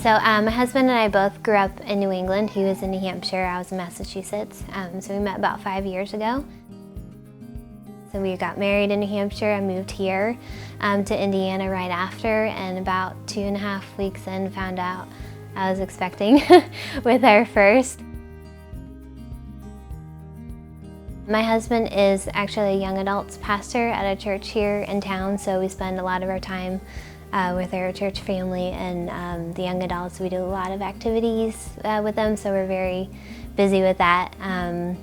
My husband and I both grew up in New England. He was in New Hampshire, I was in Massachusetts. So we met about 5 years ago. So we got married in New Hampshire. I moved here to Indiana right after, and about 2.5 weeks in found out I was expecting with our first. My husband is actually a young adults pastor at a church here in town, so we spend a lot of our time with our church family and the young adults. We do a lot of activities with them, so we're very busy with that.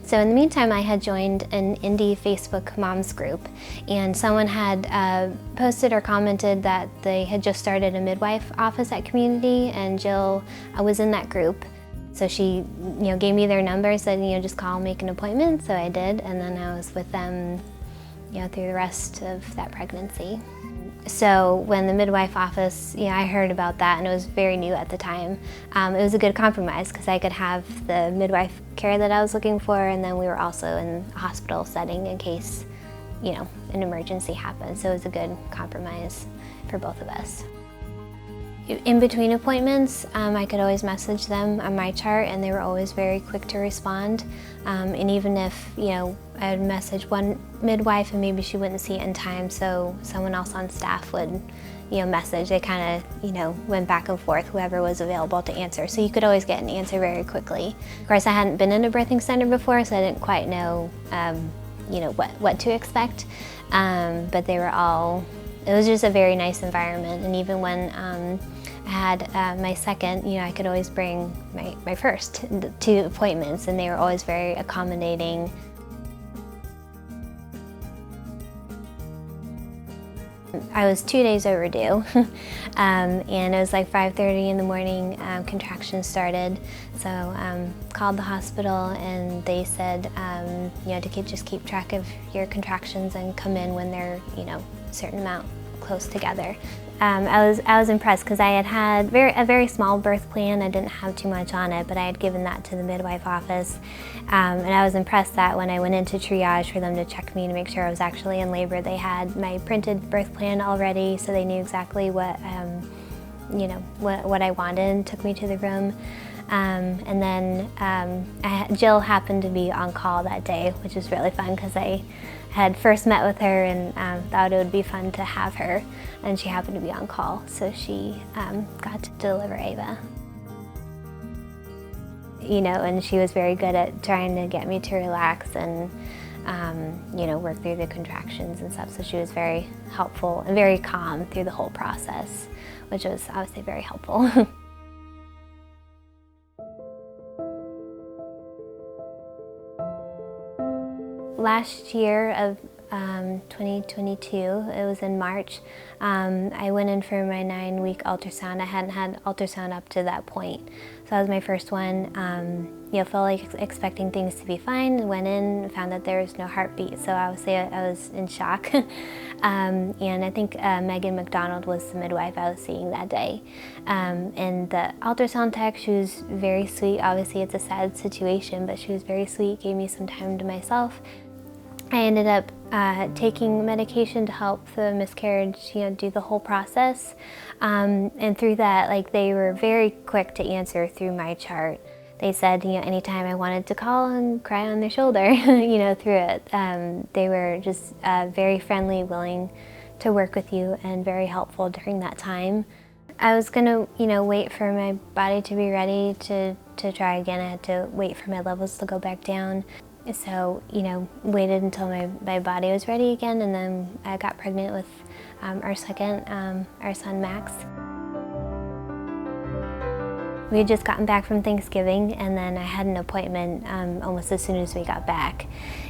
So in the meantime, I had joined an indie Facebook moms group, and someone had posted or commented that they had just started a midwife office at Community, and Jill was in that group. So she, gave me their number, said, just call, make an appointment. So I did, and then I was with them, through the rest of that pregnancy. So when the midwife office, I heard about that, and it was very new at the time. It was a good compromise because I could have the midwife care that I was looking for, and then we were also in a hospital setting in case, an emergency happened. So it was a good compromise for both of us. In between appointments, I could always message them on my chart, and they were always very quick to respond. And even if, I would message one midwife and maybe she wouldn't see it in time, so someone else on staff would, message. They kind of, went back and forth, whoever was available to answer. So you could always get an answer very quickly. Of course, I hadn't been in a birthing center before, so I didn't quite know, what to expect. But they were all, it was just a very nice environment. And even when I had my second, I could always bring my first to appointments, and they were always very accommodating. I was 2 days overdue, and it was like 5:30 in the morning, contractions started. So called the hospital, and they said, to just keep track of your contractions and come in when they're, a certain amount close together. I was impressed because I had a very small birth plan. I didn't have too much on it, but I had given that to the midwife office. And I was impressed that when I went into triage for them to check me to make sure I was actually in labor, they had my printed birth plan already, so they knew exactly what I wanted, and took me to the room. And then Jill happened to be on call that day, which was really fun because I had first met with her and thought it would be fun to have her, and she happened to be on call, so she got to deliver Ava. And she was very good at trying to get me to relax and work through the contractions and stuff, so she was very helpful and very calm through the whole process, which was obviously very helpful. Last year of 2022, it was in March, I went in for my 9-week ultrasound. I hadn't had ultrasound up to that point, so that was my first one. Felt like expecting things to be fine. Went in, found that there was no heartbeat, so I would say I was in shock. And I think Megan McDonald was the midwife I was seeing that day. And the ultrasound tech, she was very sweet. Obviously it's a sad situation, but she was very sweet, gave me some time to myself. I ended up taking medication to help the miscarriage, do the whole process. And through that, they were very quick to answer through my chart. They said, anytime I wanted to call and cry on their shoulder, through it. They were just very friendly, willing to work with you, and very helpful during that time. I was gonna, wait for my body to be ready to try again. I had to wait for my levels to go back down. So, waited until my body was ready again, and then I got pregnant with our second, our son Max. We had just gotten back from Thanksgiving, and then I had an appointment almost as soon as we got back.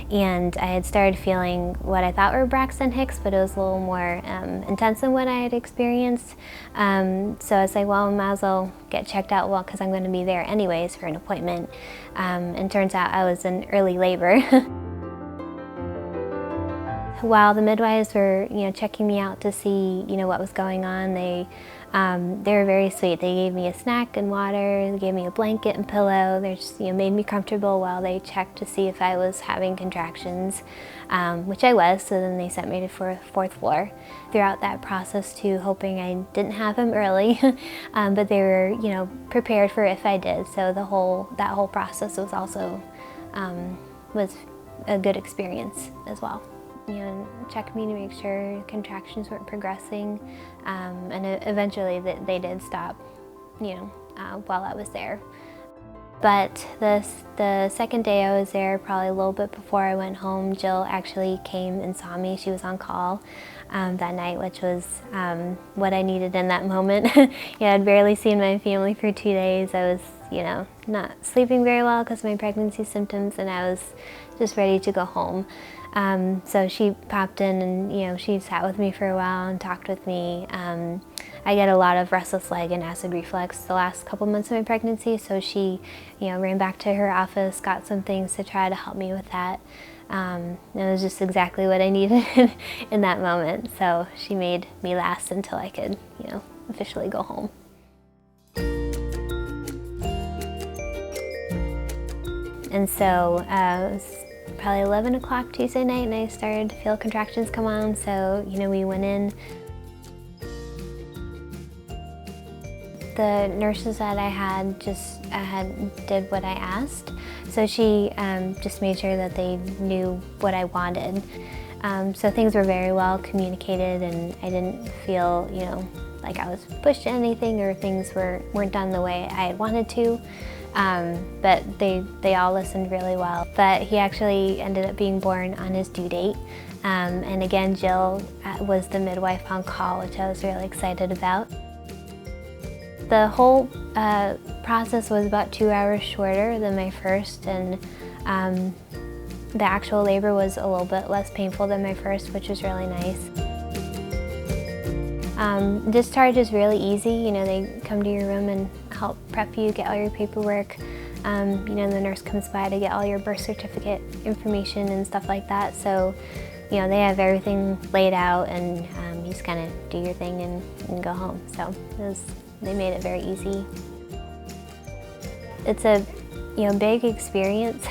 And I had started feeling what I thought were Braxton Hicks, but it was a little more intense than what I had experienced. So I was like, well, I might as well get checked out, because I'm going to be there anyways for an appointment. And turns out I was in early labor. While the midwives were, checking me out to see, what was going on, they They were very sweet. They gave me a snack and water, they gave me a blanket and pillow. They just, made me comfortable while they checked to see if I was having contractions, which I was, so then they sent me to fourth floor. Throughout that process too, hoping I didn't have them early, but they were, prepared for if I did. So that whole process was also was a good experience as well. Checked me to make sure contractions weren't progressing, and eventually they did stop, while I was there. But the second day I was there, probably a little bit before I went home, Jill actually came and saw me. She was on call that night, which was what I needed in that moment. I'd barely seen my family for 2 days. I was, not sleeping very well because of my pregnancy symptoms, and I was just ready to go home. So she popped in and, she sat with me for a while and talked with me. I get a lot of restless leg and acid reflux the last couple months of my pregnancy, so she, ran back to her office, got some things to try to help me with that. It was just exactly what I needed in that moment. So she made me last until I could, officially go home. And so it was probably 11 o'clock Tuesday night, and I started to feel contractions come on. So, we went in. The nurses that I had did what I asked. So she just made sure that they knew what I wanted. So things were very well communicated, and I didn't feel, like I was pushed to anything or things weren't done the way I had wanted to. But they all listened really well. But he actually ended up being born on his due date. And again, Jill was the midwife on call, which I was really excited about. The whole process was about 2 hours shorter than my first, and the actual labor was a little bit less painful than my first, which was really nice. Discharge is really easy. They come to your room and help prep you, get all your paperwork. The nurse comes by to get all your birth certificate information and stuff like that. So, they have everything laid out, and you just kind of do your thing and go home. So they made it very easy. It's a big experience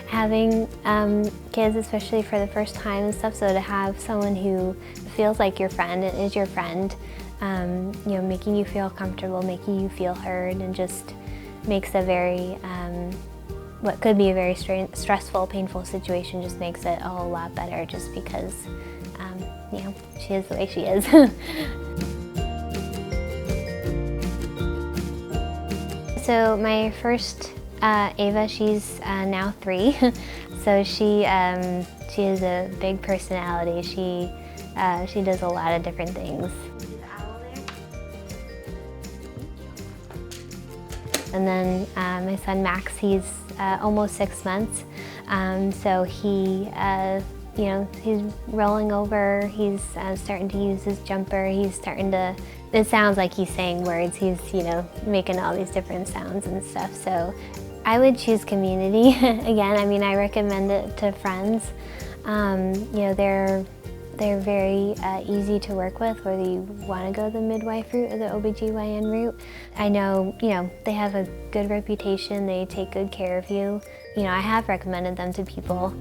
having kids, especially for the first time and stuff. So to have someone who feels like your friend and is your friend, making you feel comfortable, making you feel heard, and just makes a very, what could be a very stressful, painful situation, just makes it a whole lot better, just because, she is the way she is. So my first Ava, she's now 3, so she has a big personality. She does a lot of different things. And then my son Max, he's almost 6 months, so he's rolling over. He's starting to use his jumper. He's starting to. It sounds like he's saying words. He's, making all these different sounds and stuff. So I would choose community. Again, I recommend it to friends. They're very easy to work with, whether you want to go the midwife route or the OBGYN route. I know, they have a good reputation. They take good care of you. I have recommended them to people.